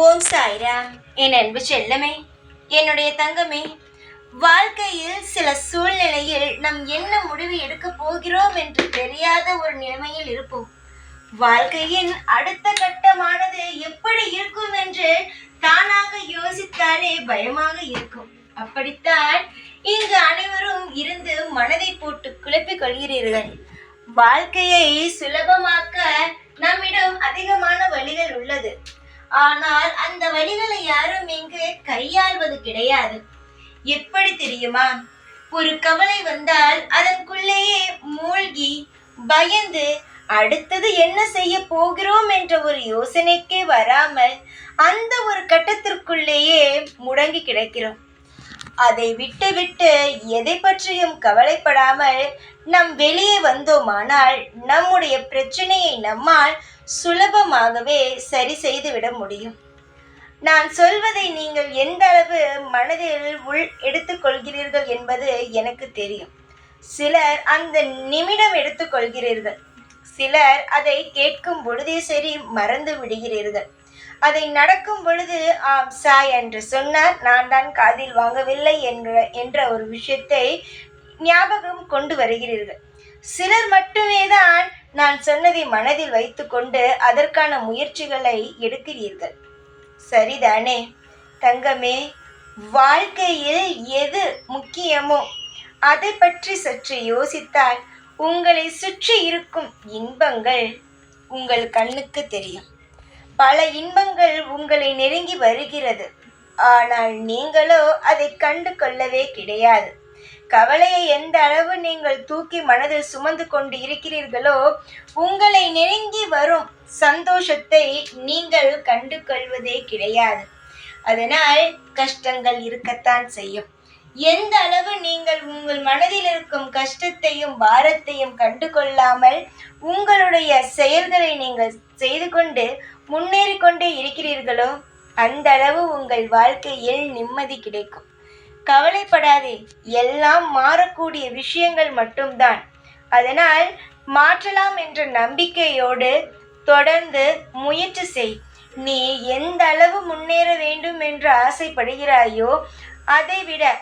ஓம் சாய்ராம். என் அன்பு செல்லமே, என்னுடைய தங்கமே, வாழ்க்கையில் சில சூழ்நிலையில் நம் என்ன முடிவு எடுக்க போகிறோம் என்று தெரியாத ஒரு நிலைமையில் இருப்போம். வாழ்க்கையின் அடுத்த கட்டமானது எப்படி இருக்கும் என்று தானாக யோசித்தாலே பயமாக இருக்கும். அப்படித்தான் இங்கு அனைவரும் இருந்து மனதை போட்டு குழப்பிக் கொள்கிறீர்கள். வாழ்க்கையை சுலபமாக்க நம்மிடம் அதிகமான வழிகள் உள்ளது. ஆனால் அந்த வழிகளை யாரும் இங்கு கையாள்வது கிடையாது. எப்படி தெரியுமா? ஒரு கவலை வந்தால் அதற்குள்ளேயே மூழ்கி பயந்து அடுத்தது என்ன செய்ய போகிறோம் என்ற ஒரு யோசனைக்கே வராமல் அந்த ஒரு கட்டத்திற்குள்ளேயே முடங்கி கிடக்கிறோம். அதை விட்டு எதை பற்றியும் கவலைப்படாமல் நம் வெளியே வந்தோமானால் நம்முடைய பிரச்சனையை நம்மால் சுலபமாகவே சரி செய்து விட முடியும். நான் சொல்வதை நீங்கள் எந்த அளவு மனதில் உள் எடுத்துக்கொள்கிறீர்கள் என்பது எனக்கு தெரியும். சிலர் அந்த நிமிடம் எடுத்துக்கொள்கிறீர்கள், சிலர் அதை கேட்கும் பொழுதே சரி மறந்து விடுகிறீர்கள். அதை நடக்கும் பொழுது ஆம் சாய் என்று சொன்னார், நான் தான் காதில் வாங்கவில்லை என்ற ஒரு விஷயத்தை ஞாபகம் கொண்டு வருகிறீர்கள். சிலர் மட்டுமே தான் நான் சொன்னதை மனதில் வைத்துக்கொண்டு அதற்கான முயற்சிகளை எடுக்கிறீர்கள். சரிதானே தங்கமே? வாழ்க்கையில் எது முக்கியமோ அதை பற்றி சற்று யோசித்தால் உங்களை சுற்றி இருக்கும் இன்பங்கள் உங்கள் கண்ணுக்கு தெரியும். பல இன்பங்கள் உங்களை நெருங்கி வருகிறது, ஆனால் நீங்களோ அதை கண்டு கொள்ளவே கிடையாது. கவலையை எந்த அளவு நீங்கள் தூக்கி மனதில் சுமந்து கொண்டு இருக்கிறீர்களோ உங்களை நெருங்கி வரும் சந்தோஷத்தை நீங்கள் கண்டு கொள்வதே கிடையாது. அதனால் கஷ்டங்கள் இருக்கத்தான் செய்யும். எந்த அளவு நீங்கள் உங்கள் மனதில் இருக்கும் கஷ்டத்தையும் பாரத்தையும் கண்டு கொள்ளாமல் உங்களுடைய செயல்களை நீங்கள் செய்து கொண்டு முன்னேறி கொண்டே இருக்கிறீர்களோ அந்த அளவு உங்கள் வாழ்க்கையில் நிம்மதி கிடைக்கும். கவலைப்படாதே, எல்லாம் மாறக்கூடிய விஷயங்கள் மட்டும்தான். அதனால் மாற்றலாம் என்ற நம்பிக்கையோடு தொடர்ந்து முயற்சி செய். நீ எந்த அளவு முன்னேற வேண்டும் என்று ஆசைப்படுகிறாயோ அதை விட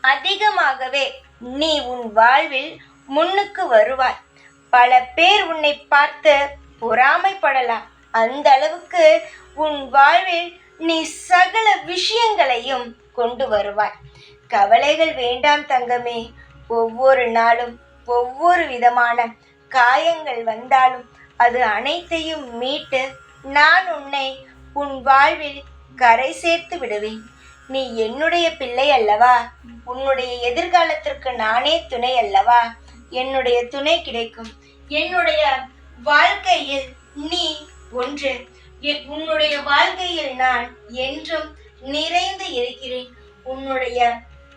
அதிகமாகவே நீ உன் வாழ்வில் முன்னுக்கு வருவாய். பல பேர் உன்னை பார்த்து பொறாமைப்படலாம், அந்த அளவுக்கு உன் வாழ்வில் நீ சகல விஷயங்களையும் கொண்டு வருவாய். கவலைகள் வேண்டாம் தங்கமே. ஒவ்வொரு நாளும் ஒவ்வொரு விதமான காயங்கள் வந்தாலும் அது அனைத்தையும் மீட்டு நான் உன்னை உன் வாழ்வில் கரை சேர்த்து விடுவேன். நீ என்னுடைய பிள்ளை அல்லவா? உன்னுடைய எதிர்காலத்திற்கு நானே துணை அல்லவா? என்னுடைய துணை கிடைக்கும். என்னுடைய வாழ்க்கையில் நீ ஒன்று, உன்னுடைய வாழ்க்கையில் நான் என்றும் நிறைந்து இருக்கிறேன். உன்னுடைய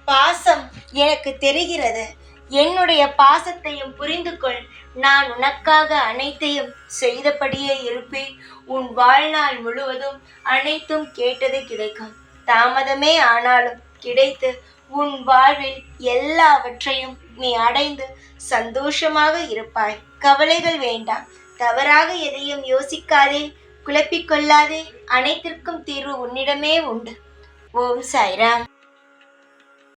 பாசம் எனக்கு தெரிகிறது. என்னுடைய பாசத்தையும் புரிந்து கொள். நான் உனக்காக அனைத்தையும் செய்தபடியே இருப்பேன். உன் வாழ்நாள் முழுவதும் அனைத்தும் கேட்டது கிடைக்கும். தாமதமே ஆனாலும் கிடைத்து உன் வாழ்வில் எல்லாவற்றையும் நீ அடைந்து சந்தோஷமாக இருப்பாய். கவலைகள் வேண்டாம். தவறாக எதையும் யோசிக்காதே, குழப்பிக்கொள்ளாதே. அனைத்திற்கும் தீர்வு உன்னிடமே உண்டு. ஓம் சாய்ராம்.